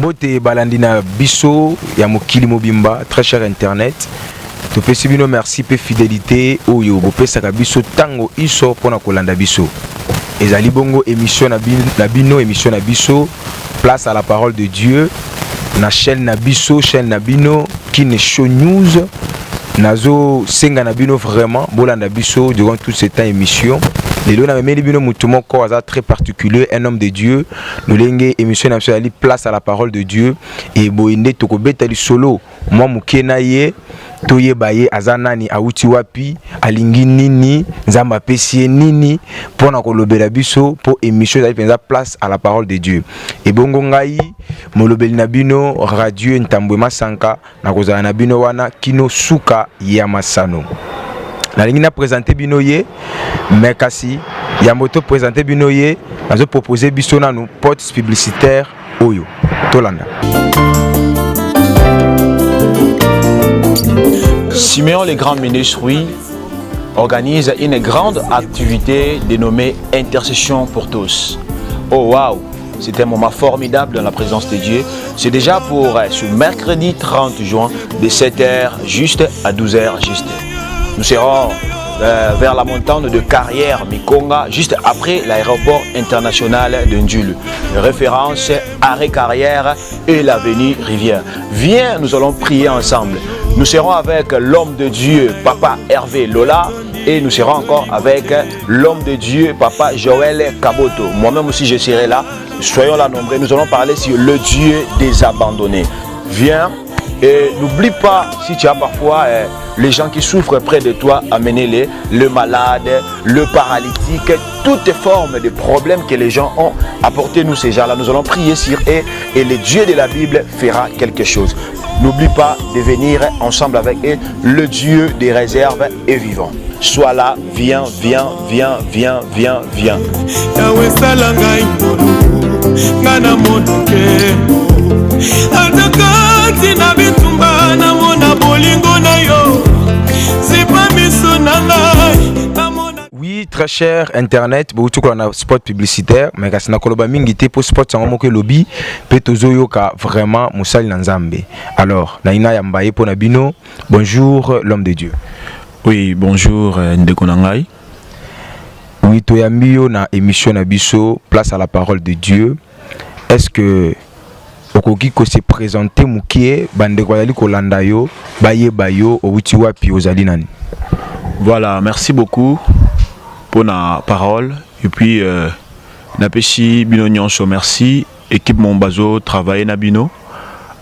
Mbote balandina biso ya mokili mobimba, très cher internet. To pesi bino merci pe fidélité oyo bopesaka biso tango iso pona kolanda biso. Ezali bongo émission na bino émission na biso place à la parole de Dieu na chaîne na biso chaîne na bino Kin Show News. Nazo senga na bino vraiment bolanda biso durant toute cette émission. Lelo na memeli bino mutu moko aza très particulier, un homme de Dieu. Nous lenge émission na biso ali place à la parole de Dieu et boinde to ko betali solo moi mukena ye toyeba ye aza nani auti wapi alingi nini nzamba pesi nini pona kolobela biso po émission ezali penza place à la parole de Dieu. Et bongo ngai molobeli na bino radio Ntambwe Masanka na kozala na bino wana kino suka ya masano. Na lingi na présenter bino ye mais kasi ya moto présenter bino ye azo proposer biso na nous porte publicitaire oyo tolanda. Siméon le grand ministre, oui, organise une grande activité dénommée Intercession pour tous. Oh waouh, c'est un moment formidable dans la présence de Dieu. C'est déjà pour ce mercredi 30 juin de 7h juste à 12h juste. Nous serons vers la montagne de Carrière Mikonga, juste après l'aéroport international de Ndjulu. Référence arrêt Carrière et l'avenue Rivière. Viens, nous allons prier ensemble. Nous serons avec l'homme de Dieu, Papa Hervé Lola, et nous serons encore avec l'homme de Dieu, Papa Joël Kaboto. Moi-même aussi, je serai là. Soyons là nombreux. Nous allons parler sur le Dieu des abandonnés. Viens. Et n'oublie pas, si tu as parfois les gens qui souffrent près de toi, amenez-les, le malade, le paralytique, toutes les formes de problèmes que les gens ont, apportez-nous ces gens-là. Nous allons prier sur eux et le Dieu de la Bible fera quelque chose. N'oublie pas de venir ensemble avec eux, le Dieu des réserves est vivant. Sois là, viens, viens, viens, viens, viens, viens. Oui, très cher internet, beaucoup de spot publicitaire, mais quand on a koloba mingi te pour spot sango moke lobby, pe tozoyo ka vraiment musali na nzambe. Alors, naina yambaye pona bino. Bonjour l'homme de Dieu. Oui, bonjour Ndeko Nangai. Oui, toyambio na émission na biso place à la parole de Dieu. Est-ce que okoki ko se présenter mukie bande ko yali ko landa yo baye bayo outi wapi ozali nani? Voilà, merci beaucoup pour la parole et puis napeshi bino nyonso merci équipe Mombazo travailler na bino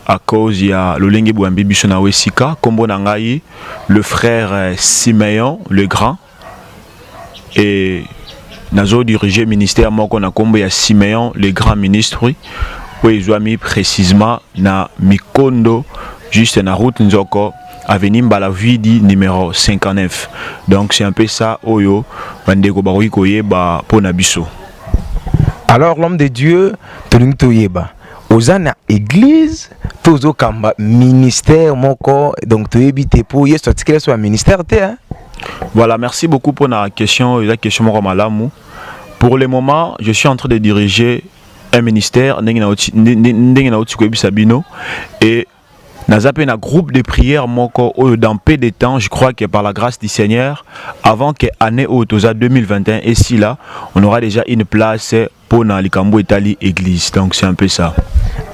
à cause il y a Lolenge Bouambi biso na Wesika kombo na ngai le frère Siméon le grand et nazo diriger ministère moko na kombo ya Siméon le grand ministre. Oui, je mis précisément na Mikondo, juste na route Nzoko, avenue Mbalavidi numéro 59. Donc c'est un peu ça, Oyo, Bandeko Baroui Koyeba, Ponabiso. Alors l'homme de Dieu, Tolinto Yeba, Ozana église, Tozo Kamba, ministère, Moko, donc tu habites pour y sortir sur un ministère, hein? Voilà, merci beaucoup pour la question Moko Malamu. Pour le moment, je suis en train de diriger un ministère et nazape na groupe de prière moko dans peu de temps. Je crois que par la grâce du Seigneur avant que année Otoza 2021 et si là on aura déjà une place pour na likambo Italie église. Donc c'est un peu ça.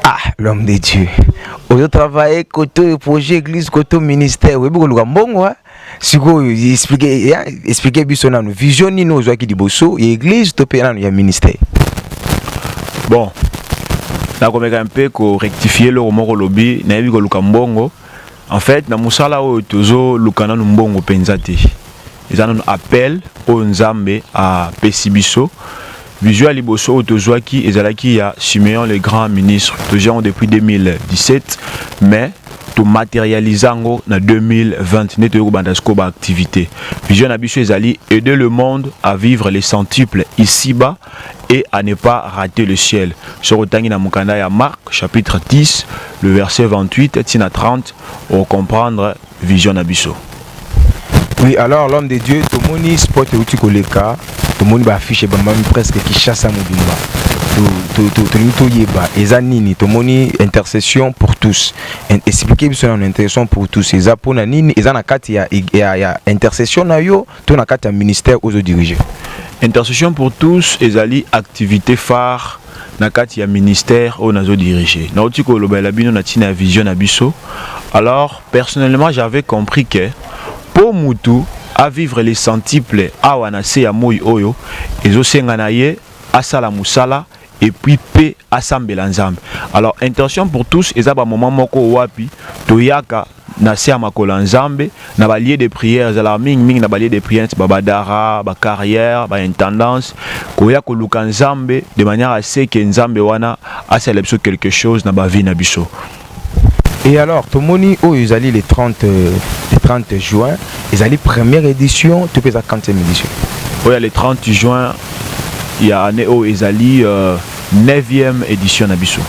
Ah, l'homme de Dieu. On travaille côté projet église côté ministère. Oui, beaucoup de mbongo. Si vous expliquez biso na vision ni no zo ki diboso église to pe na ya ministère. Bon, na komeka un peu ko rectifier le romoko lobby na yebi ko luka mbongo. En fait, na musala o tozo lukana no mbongo penzate. Ils ont un appel au Nzambe à Pesibiso. Visual liboso tozo ki ezalaki ya Siméon le grand ministre. Tozo depuis 2017 mais tout matérialisango na 2020 neto bandasko ba activité. Vision abiso ezali aider le monde à vivre les centuples ici-bas et à ne pas rater le ciel. Sur Otangi na Mukanda ya Marc chapitre 10 le verset 28 tina 30 pour comprendre vision abiso. Oui, alors l'homme de Dieu, tout le monde sport et outil koleka, tout le monde va afficher presque qui chasse à Mobimba. toyeba eza nini tomoni intercession pour tous. Expliquer biso na intercession pour tous eza pona nini eza na kati ya intercession na yo to na kati ya ministère ozo diriger. Intercession pour tous ezali activité phare na kati ya ministère au nazo diriger. Na otiko lobela bino na tina vision na biso. Alors personnellement j'avais compris que pour mutu à vivre les centiples awana se ya moi oyo ezosenga na ye asala musala et puis pe asambela nzambe. Alors intention pour tous ezaba moment moko wapi toyaka na se ya makola nzambe na ba lieu de prière ezala mingi na ba lieu de prière ba dara ba carrière ba intendance koya ko luka nzambe de manière à ce que nzambe wana aselebso quelque chose na ba vie na biso. Et alors, Tomoni, oh, ils allaient le 30 juin, ils allaient première édition, tu peux la 40e édition. Oui, le 30 juin, il y a année où ils allaient 9e édition à Bissau.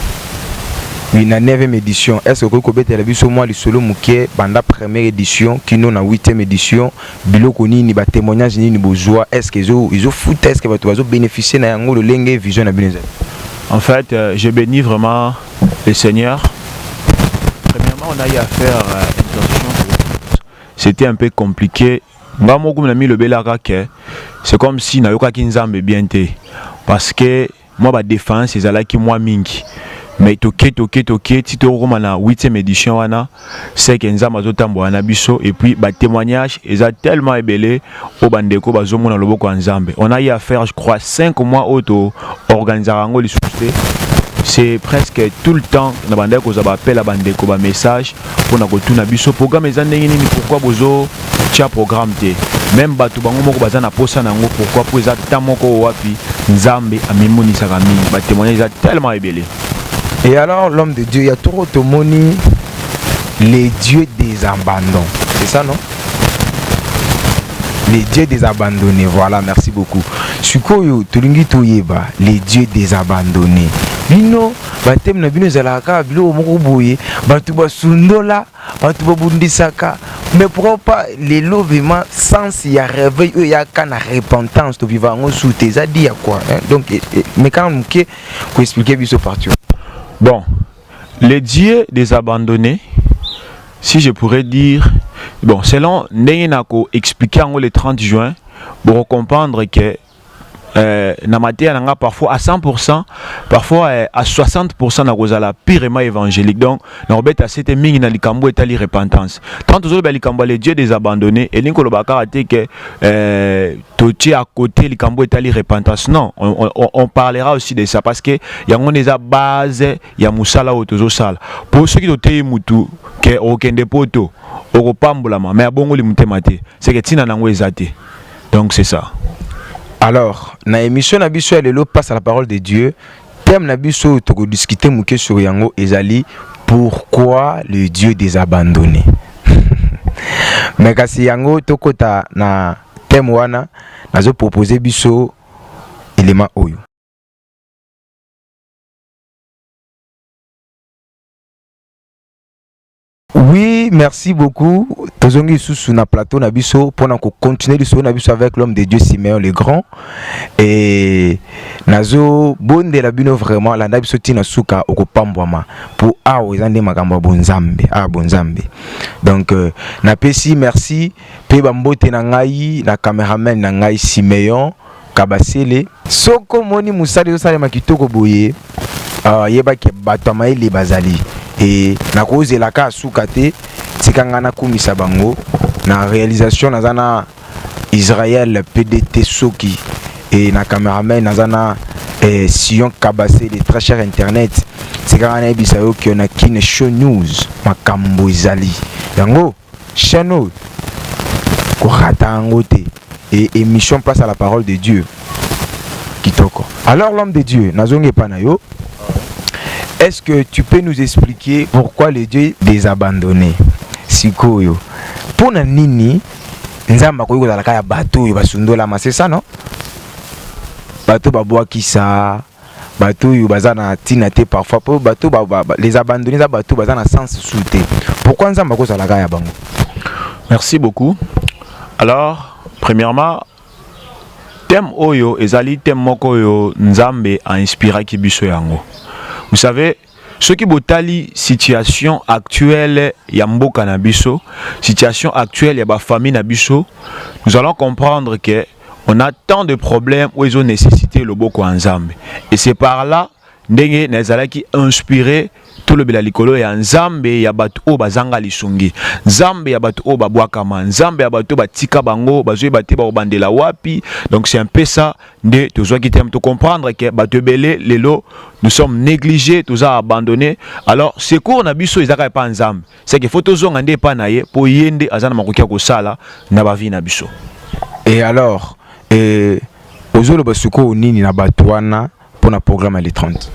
Oui, la 9e édition. Est-ce que vous avez vu moi le solo mouké pendant première édition, qui nous na 8e édition, biloko ni ba témoignage ni besoin, est-ce qu'ils ont foutu, est-ce que vous avez bénéficié na yango le lenge vision na bineza? En fait, je bénis vraiment le Seigneur. Premièrement, on a eu à faire intercession. C'était un peu compliqué. C'est comme si na yoka kinzambe bien te. Parce que moi ma défense c'est là qui moi mingi. Mais toke si tu regardes la 8e édition wana c'est que nzamba zotambo wana biso et puis ba témoignage est tellement ébélé au bandeko bazomona loboko nzambe. On a eu à faire je crois 5 mois auto organiser rango les sousté. C'est presque tout le temps na bandeko za ba appel à bandeko ba message pour na kotuna biso programme ezandenge nini pourquoi bozo tia programme te même batu bango moko baza na posa nango pourquoi pour eza tamoko wapi nzambe amimonisa kami ba témoignage est tellement ébélé. Et alors l'homme de Dieu, il y a trop de moni les dieux des abandons. C'est ça non? Les dieux des abandonnés, voilà, merci beaucoup. Sukoyo, Tulingi Toyeba, les dieux des abandonnés. Bino, batem na bino zalaka, bilo moko boye, batuba sundola, batuba bundisaka. Mais pourquoi pas les lovements sans y a réveil, il y a qu'à la repentance, tu vivant en sous tes a dit à quoi? Donc, mais quand on peut expliquer biso partout. Bon, les dieux des abandonnés, si je pourrais dire, bon, selon Nengenako expliqué en le 30 juin, pour comprendre que na matière nanga parfois à 100%, parfois à 60% na kozala pirement évangélique. Donc, na obeta c'était mingi na likambo etali repentance. Tant aux autres likambo les dieux des abandonnés et l'inko lobaka ate que tochi à côté likambo etali repentance. Non, on parlera aussi de ça parce que yango neza base ya musala otozo sala. Pour ceux qui doté mutu que okende poto okopambolama mais abongo limutema te. C'est que tina nango ezate. Donc c'est ça. Alors, na émission Nabiso Lelo passe à la parole de Dieu. Thème Nabiso toko discuter mouké sur yango ezali pourquoi le Dieu des abandonnés. Mais kasi yango tokota na thème wana nazo proposer biso élément oyo. Oui, merci beaucoup. Tozongi sous na plateau Nabiso pendant qu'on continue le Nabiso avec l'homme de Dieu Siméon le Grand et nazo bonde la bino vraiment la Nabiso tina suka okopambwama pour ezande makambo bonzambe. Donc na pesi merci pe bambote na ngai na cameraman na ngai Siméon Kabasele soko moni musali osale makitoko boye yeba ke batama ile bazali. Et na cause la ka soukate tikangana kumisa bango na réalisation nazana Israël PDT Soki et na cameraman nazana Sion Kabase les très cher internet tikangana bisayo ki on a Kin Show News makambo izali yango channel ko rata ngote et émission place à la parole de Dieu kitoko. Alors l'homme de Dieu nazonge panayo. Est-ce que tu peux nous expliquer pourquoi les dieux des abandonnés? Sikoyo. Pour nini nzamba koyiko za la kaya bateau basundola ma c'est ça non? Bateau baboa kisa, bateau bazana tina te parfois pour bateau les abandonnés za bateau bazana sens souté. Pourquoi nzamba ko za la kaya bango? Merci beaucoup. Alors, premièrement, thème oyo ezali thème moko yo nzambe a inspiré ki biso yango. Vous savez, ce qui botali situation actuelle ya mboka na biso, situation actuelle ya ba famille na biso, nous allons comprendre que on a tant de problèmes où ils ont nécessité le boko nzambe. Et c'est par là ndenge nazalaki inspiré tout le bilalikolo ya nzambe ya batu o bazanga lisungi, nzambe ya batu o babwakama, nzambe ya batu batika bango bazwe bate ba bandela wapi. Donc c'est un peu ça de toujours qui t'aime te comprendre que batu belé lelo nous sommes négligés, tous a abandonné. Alors secours na biso ezaka pa nzambe, c'est que faut tozonga nde pa na ye po yende azana makokia ko sala na ba vie na biso. Et alors ozolo basuko nini na batwana pour na programme les 30.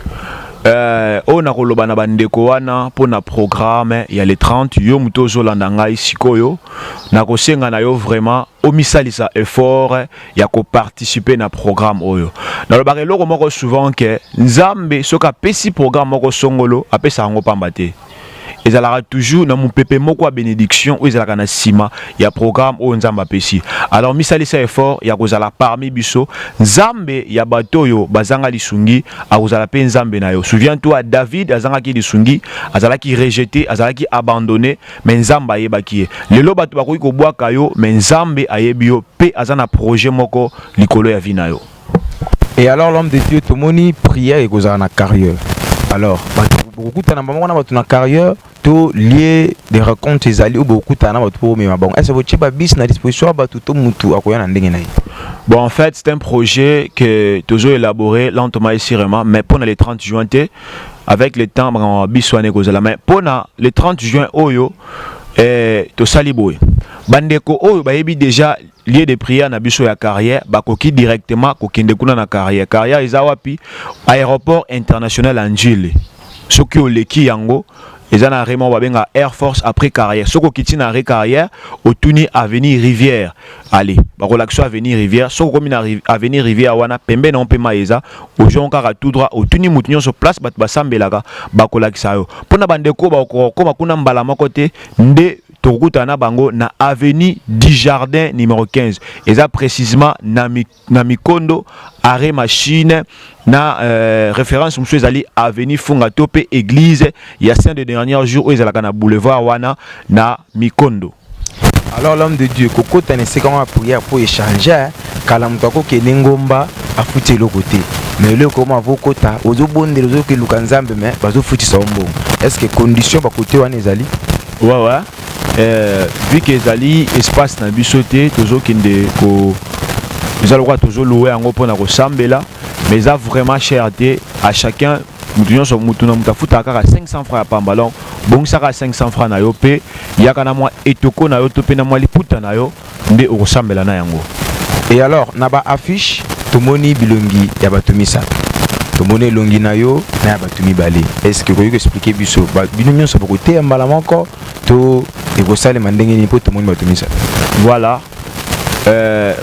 On a koloba na bandeko wana pour na programme ya les 30 yo muto zolanda ngai sikoyo na kosenga na yo vraiment omisalisa effort ya ko participer na programme oyo. Na lo bakelo ko moko souvent que nzambe soka pesi programme moko songolo apesa ngo pambate. Ezalaka toujours na mupepe moko a bénédiction ou ezalaka na sima ya programme o nzamba pesi. Alors misalisa effort ya kozala parmi biso nzambe ya batoyo bazanga lisungi a kozala pe nzambe na yo. Souviens-toi David azanga ki lisungi azalaki rejeté, azalaki abandonné, mais nzamba ayebaki. Lelo bato bakoki ko bwaka yo, mais nzambe ayebi yo pe azana projet moko likolo ya vie na yo. Et alors l'homme de Dieu tomoni prière et kozala na carrière. Alors beaucoup de gens qui ont carrière, tout lié des rencontres et ou beaucoup de gens qui ont mais bon, est-ce que vous avez bis na disposition ba tout mutu akoya na ndenge na. Bon, en fait, c'est un projet que toujours élaboré lentement et sûrement, mais pour les 30 juin avec le temps en biswane kozala, mais pour les 30 juin oyo to saliboy. Bandeko oyo bayebi déjà lié de prière na biso ya carrière bakoki directement kokende kuna na carrière ezawapi aéroport international Anjili soki oleki yango ezana vraiment babenga Air Force après carrière soko kiti na carrière otuni avenue Rivière allez bakolakso avenue Rivière soko komi na avenue Rivière wana pembe na mpema eza ojonka tout droit otuni mutunyo so place bat basambelaka bakolakisa yo pona bandeko bakoma kuna mbala moko te nde Tokutana bango na avenue du Jardin numéro 15. Et ça précisément na Mikondo arrêt machine na référence monsieur Zali avenue Fungatope église il y a 5 de derniers jours où ils allaient na boulevard wana na Mikondo. Alors l'homme de Dieu koko tane c'est comment prière pour échanger kala mutako kenengomba afuti le côté mais le comment vokota ozo bonde ozo ke lukanzambe mais bazo futi sombo est-ce que condition ba côté wana ezali ouais vu que ezali espace na bisoté toujours kinde ko nous allons toujours louer en pour na ko sambela mais ça vraiment cherté à chacun mutunyo so mutuna mutafuta kaka 500 francs pa ballon bon ça ka 500 francs na yo pe yaka na moi etoko na yo to pe na moi liputa na yo nde o sambela na yango. Et alors na ba affiche tomoni bilongi ya batumisa tomoni longi na yo na batumi balé est-ce que vous pouvez expliquer biso ba binonyo so côté ya mbala moko to et vous savez mandenge ni po tomoni batumisa voilà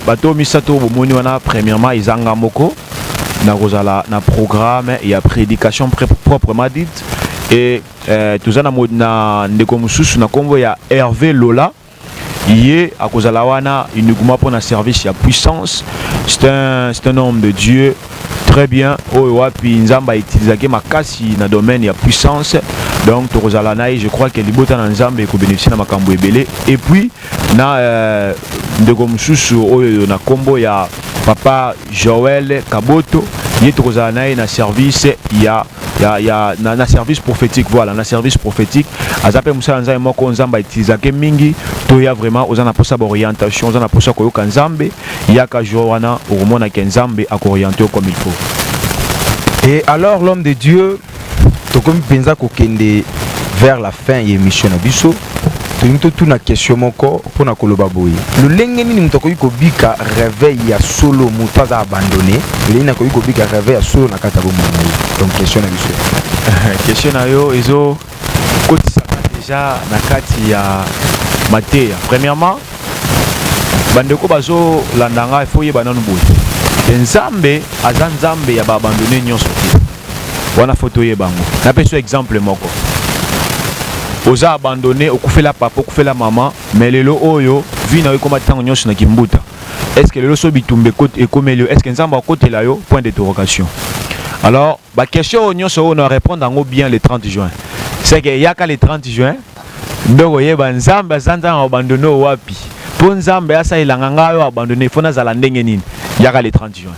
bato misato bomoni wana premièrement izanga moko na rozala na programme et à prédication proprement dite et tout na modna ndeko mususu na kombo ya Hervé Lola yé à kozala wana uniquement pour na service ya puissance. C'est un homme de Dieu très bien oyo wapi nzamba utilisaki makasi na domaine ya puissance. Donc tozala naï je crois que libota na nzambe ko bénéficier na makambo ebele et puis na ndeko mususu oyo na kombo ya papa Joël Kaboto yé tozala naï na service na service prophétique. Voilà na service prophétique azape musala nzambe moko nzamba utilisaki mingi to ya vraiment ozana posa orientation ozana posa ko yoka nzambe yaka joana oromona ke nzambe akorienter comme il faut. Et alors l'homme de Dieu tokomi penza kokende vers la fin ya émission na biso tolinto tuna question moko pona koloba boye lolenge nini mutoko yiko bika réveil ya solo mutaza abandonné lena ko yiko bika réveil ya solo na kata bomona. Donc question na biso question na yo ezo kotisa déjà na kati ya mateya. Premièrement bandeko bazo landanga il faut yeba nanu boye nzambe aza nzambe ya ba abandonné nyonso te wana photo yebango na peso exemple moko oza abandonné okufela papa okufela maman mais lelo oyo vi na yo koma tango nyonso na kimbuta est-ce que le loso bitumbe côté et comme est-ce que nzamba côté là yo point d'interrogation. Alors la question on a répondre en bien le 30 juin. C'est que yaka le 30 juin ndoko yeba nzamba zanza abandonné wapi. Pour nzamba asa ilanga yo abandonné fona zala ndenge nini yaka le 30 juin.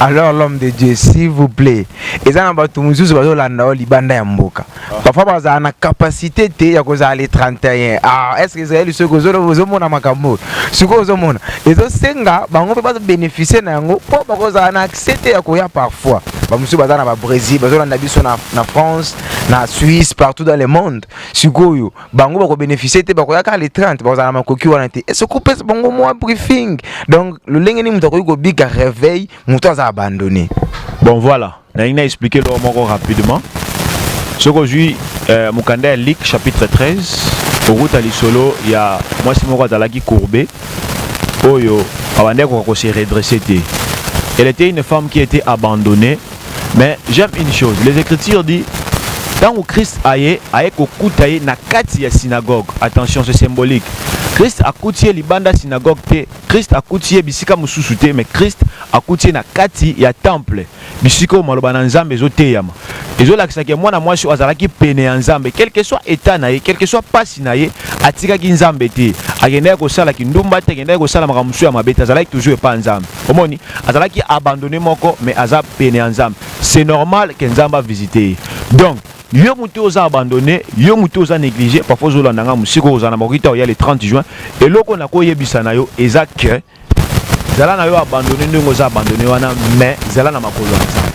Alors l'homme de Dieu, s'il vous plaît, et ça n'a pas tout mususu bazolanda libanda ya mboka. Parfois baza na capacité te ya koza les 31. Ah, est-ce que c'est ce que vous mona makambo? Ce que vous mona. Et donc senga bango peut pas bénéficier na yango po bakoza na accepter ya koya parfois. Ba mususu baza na ba Brésil, bazolanda biso na France, na Suisse, partout dans le monde. Sikoyo bango bako bénéficier te bakoya ka les 30, bakoza na makoki wana te. Est-ce que peut bango moi briefing. Donc le lengeni mutako ko bika réveil, muto abandonné. Bon voilà, on a expliqué le moment rapidement. Ce qu'aujourd'hui, Mukanda Lick, chapitre 13, au route à l'Isolo, il y a moi c'est mon Zalaki courbé. Oyo, avant qu'on s'est redressé. Elle était une femme qui était abandonnée. Mais j'aime une chose, les Écritures disent tant que Christ aille kokutaye na kati ya synagogue. Attention, c'est symbolique. Christ a koutié libanda synagogue te. Christ a koutié bisika mususu te, mais Christ a koutié na kati ya temple. Bisika maloba na nzambe ezote yama. Ezolakisa ke mwana mwasi azalaki pene ya nzambe, quel que soit état na ye, quel que soit pasi na ye, atikaki nzambe te. Akendaki kosala kindumba te, akendaki kosala makambo ya mabe te, azalaki toujours epa nzambe. Omoni, azalaki abandonné moko, mais aza pene ya nzambe. C'est normal que nzambe a visité. Donc yo mutu oza abandonné, yo mutu oza négligé, parfois ozolanda nga musiko oza na mokita ya le 30 juin, et loko na koyebisa na yo eza ke zala na yo abandonné ndenge oza abandonné wana, mais zala na makolo ya nzambe.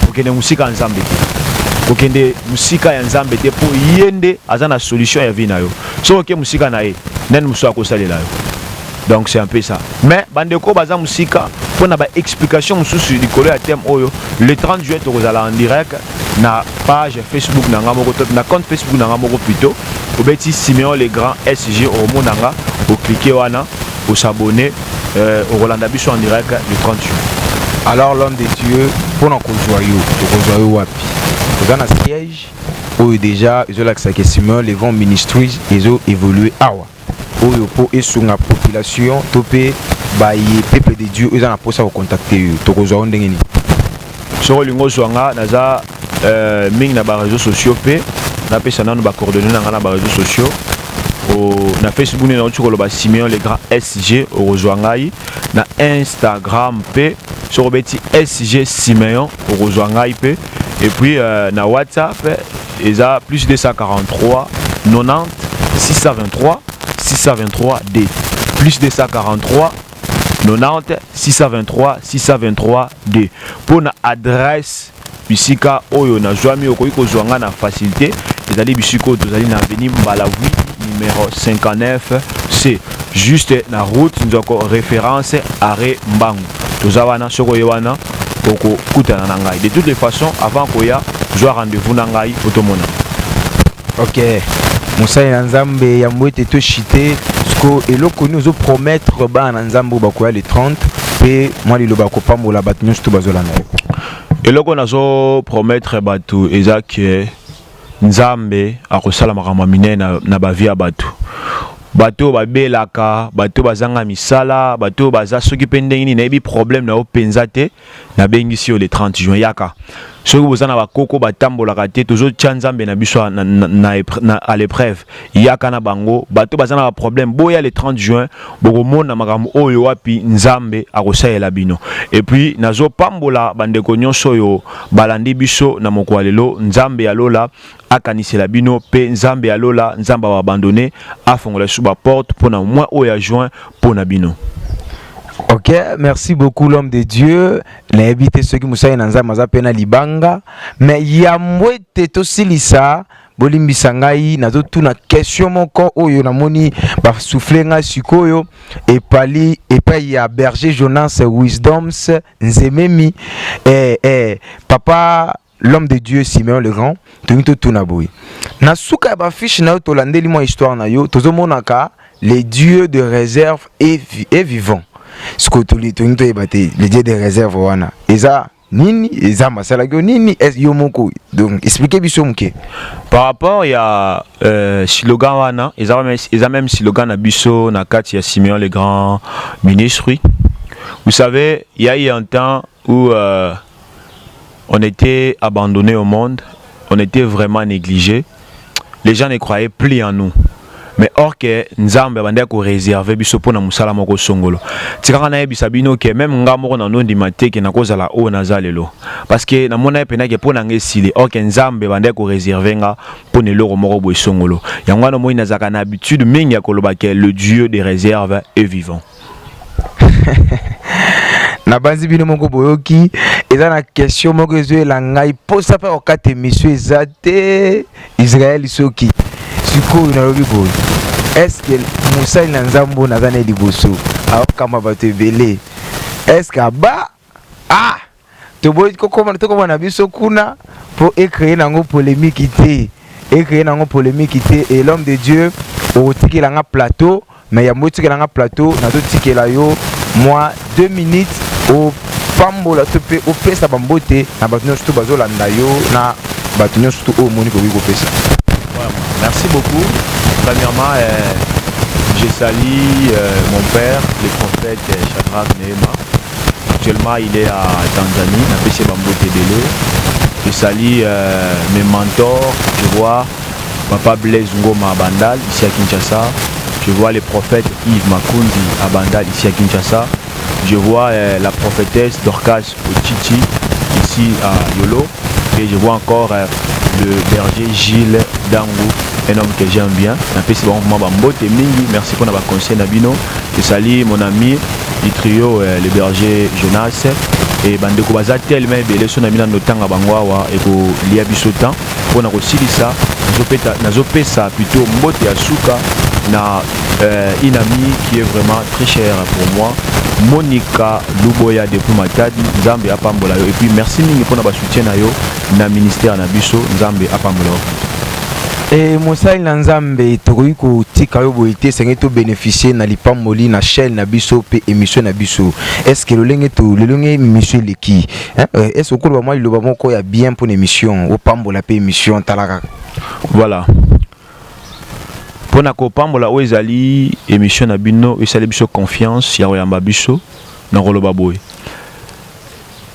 Kokende musika ya nzambe te. Kokende musika ya nzambe te po yende aza na solution ya vie na yo. So oke musika na ye, nene musu akosalela yo. Donc c'est un peu ça. Mais bandeko baza musika pour na ba explication mususu likolo ya thème oyo le 30 juillet tokozala en direct na page Facebook na ngamoko top na compte Facebook na ngamoko plutôt obeti Simeon le grand SG au monanga au cliquer wana au s'abonner au Rolanda biso en direct le 30 juillet. Alors l'homme de Dieu pour nous joyeux wapi. Vous avez un siège où déjà ils ont l'accès que Simeon le grand ministries ils ont évolué awa. Oyo po esunga population topé ba ye peuple de Dieu ils ont posa contacter tokozwa ndenge ni so lingo zwanga naza ming na ba réseaux sociaux pe na pesa na ba coordonnées na ba réseaux sociaux na Facebook na tshikolo ba Simeon le grand SG orozwangai na Instagram pe so robeti SG Simeon orozwangai pe et puis na WhatsApp eza plus 243 90 623 623D plus 243 90 623 623D pour na adresse bisika oyo na zwami okoki kozwanga na facilité ezali bisika tozali na avenue Mbalawi numéro 59 C juste na route nzoko référence arrêt Mbangu tozawana soko yewana oko kutana na ngai de toutes les façons avant koya zwa rendez-vous na ngai otomona. OK. Moussa na nzambe ya mwete to chité sko eloko nous o promettre ba na nzambe bakoya le 30 pe moi liloba ko pambola batu nyonso to bazolana eloko nazo promettre batu ezake nzambe akosala makambo minene na ba vie ya batu bato babelaka bato bazanga misala bato baza soki pendengini na ebi problème na openza te na bengisi yo le 30 juin yaka soki bozana bakoko batambolaka te tozo tia nzambe na biso à l'épreuve yaka na bango bato bazana ba problème boya le 30 juin bokomona makambo oyo wapi nzambe akosalela bino et puis nazo pambola bandeko nyonso yo balandi biso na mokolo lelo nzambe alola akanisela bino pe nzambe alola nzamba wa abandonné afongola suba porte pour na mois oya juin pour na bino. OK, merci beaucoup l'homme de Dieu. L'invité ceux qui musaye na nzamba za pena libanga mais ya mwete to silisa bolimbisa ngai nazo tuna question moko oyo namoni ba souffler nga sikoyo epali epai ya berger Jonas Wisdoms nzememi papa l'homme de Dieu Simeon le grand tout tunaboy na suka ba fiche na to landeli mo histoire na yo tozo monaka les dieux de réserve et vivants ce que les dieux de réserve wana eza nini eza masalaki nini yo moko donc expliquez biso muke par rapport ya slogan wana eza même slogan na biso na kati ya Simeon le grand ministre. Vous savez, il y a eu un temps où on était abandonné au monde, on était vraiment négligé. Les gens ne croyaient plus en nous. Mais or que Nzambe bande ko réserver biso pona musala moko songolo. Tikanga na yebisa bino ke même ngamoko na nondi mateke na kozala o nazalelo. Parce que na mona pena ke pona ngesile or que Nzambe bande ko réserver nga pona loko moko bo songolo. Yango na moyi nazaka na habitude mingi ya koloba ke le Dieu des réserves est vivant. Na banzi bino moko boyoki eza na question moko ezoela ngai posa pa okate émission ezate Israël soki sikoyo nalobi boye est-ce que musali na nzambo nazana liboso akama bato ebele est-ce que aba toboyi tokoma na biso kuna po écréer nango polémique te et l'homme de Dieu otikela nga plateau mais ya motikela nga plateau nazotikela yo moi 2 minutes au pambola tope au pesa bambote na bato nyonso bazolanda yo na bato nyonso o moni ko biko pesa. Merci beaucoup. Premièrement, je salue mon père, le prophète Shadrach Nehema. Actuellement, il est à Tanzanie, à Péché Bambote Dele. Je salue mes mentors. Je vois Papa Blaise Ngoma à Bandal, ici à Kinshasa. Je vois le prophète Yves Makundi à Bandal, ici à Kinshasa. Je vois la prophétesse Dorcas Ochichi, ici à Yolo. Et je vois encore le berger Gilles Dango, un homme que j'aime bien. Merci pour notre conseil Nabino. Je salue mon ami du trio le berger Jonas et bandeko baza tellement belé son ami na notanga bangwawa et ko lia bisotan pour na kosilisa nazopesa plutôt mbote ya suka na une amie qui est vraiment très chère pour moi, Monica Luboya depuis Matadi, Nzambe apambola yo. Et puis merci mingi pour na soutien na yo na ministère na biso Nzambe apambola. Et Mosai Nzambe tokoki ko tika yo boité sengi to bénéficier na lipamboli na chaîne na biso pe émission na biso. Est-ce que le lenge émission leki est-ce que moi il ba moko ya bien pour émission au pambola pe émission talaka. Voilà. Pour na kopambola o ezali émission na bino esali biso confiance ya oyamba biso na koloba boy.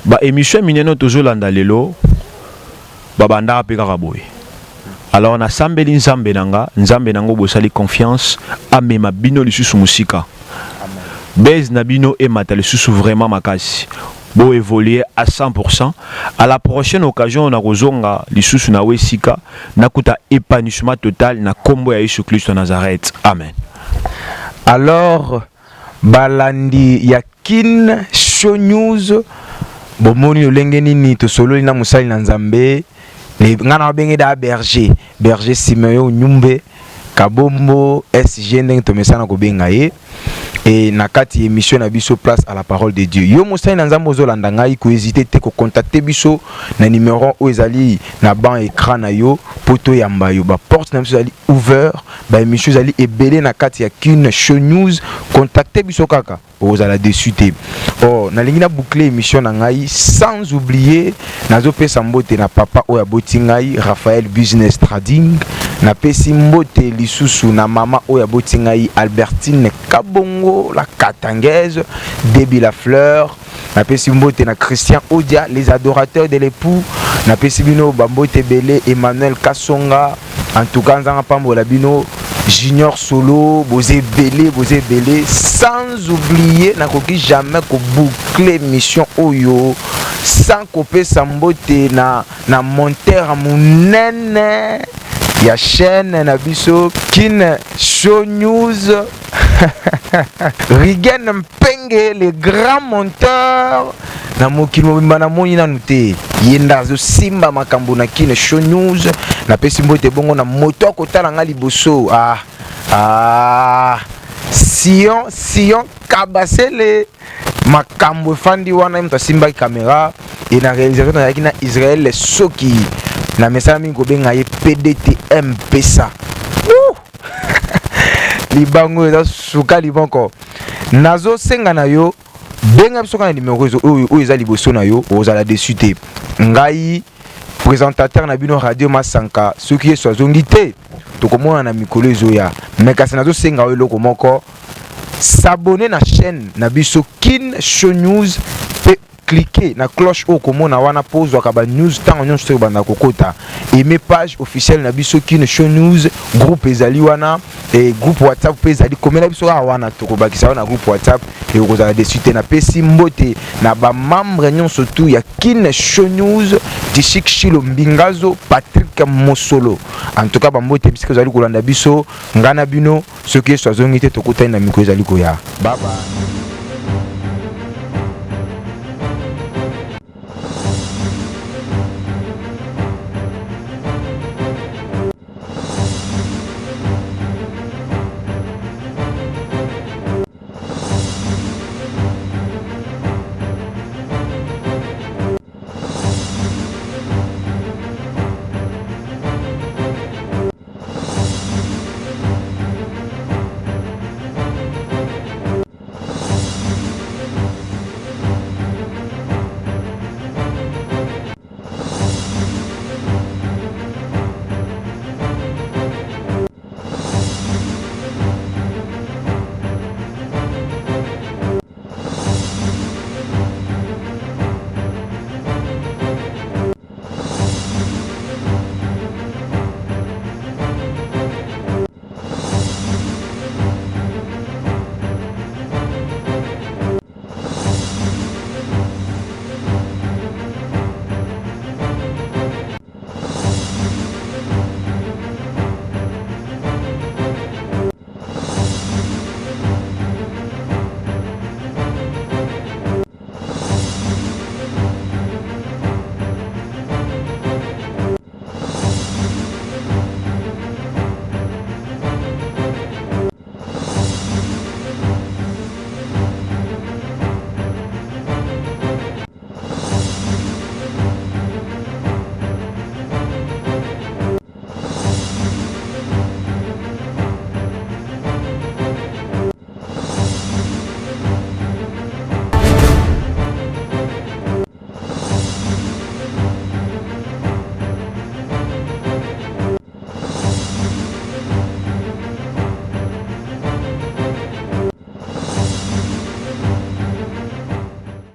Ba émission mineno tozolanda lelo ba banda pe kaka boy. Alors na sambeli nzambe nango bosali confiance amema bino lisusu musika. Bez na bino e mata lisusu vraiment makasi. Bo évoluer à 100%. À la prochaine occasion on a kozonga lisusu na wesika nakuta épanouissement total na kombo ya Yesu Christ Nazareth. Amen. Alors balandi yakin show news bomoni olenge nini to solo na musali na nzambe les ngana benge da berger Simeon Nyumbe Kabombo SG ndenge to mesana ko benga ye et nakati émission na biso place à la parole de Dieu. Yo musali na nzambo zolanda ngai ko hésiter te ko contacter biso na numéro o ezali na ban écran na yo poto yamba yo ba porte na biso ezali ouvert ba émission ezali ebele na kati ya Kin Show News contacter biso kaka ozala dessus te. Oh na lingi na boucler émission na ngai sans oublier nazo pesa mbote na papa o ya boti ngai Raphaël Business Trading na pesi mbote lisusu na mama o ya boti ngai Albertine Kabongo la Katangaise Debbie la Fleur na pesi mbote na Christian Odia les adorateurs de l'époux na pesi bino bambote belé Emmanuel Kasonga en tout cas nzanga pambola bino Junior Solo bosé belé sans oublier na koki jamais ko boucler mission oyo sans couper sambote na monteur munene ya chaîne na biso Kin Show News Rigen Mpenge le grand monteur na mokili mobimba na moni nanu te yenda zo simba makambo na Kin Show News na pesi mbote bongo na moto akotala nga liboso Sion kabasele makambo fandi wana mto simba caméra et na réalisation na yaki na Israël soki na mesala mingi kobenga ye PDTM pesa libango eza suka libonko nazo senga na yo benga biso kana numéro oyo eza liboso na yo ozala dessus te ngai présentateur na bino radio Masanka soki yeso azongi te tokomona na mikolo ezoya mais kasi nazosenga oyo eloko moko s'abonner na chaîne na biso Kin Show News pe cliquer na cloche au komona wana pose wakaba news tant nyonso to banda kokota aimer page officielle na biso Kin Show News groupe ezali wana et groupe WhatsApp pe ezali komela biso wana to kobakisa na groupe WhatsApp et okozala dessus te na pesi mbote na ba membre nyonso tu ya Kin Show News Tishik Shilo Mbingazo Patrick Mosolo en tout cas ba mbote bisika ezali kolanda biso ngana bino soki so azongi te tokota na miko ezali koya baba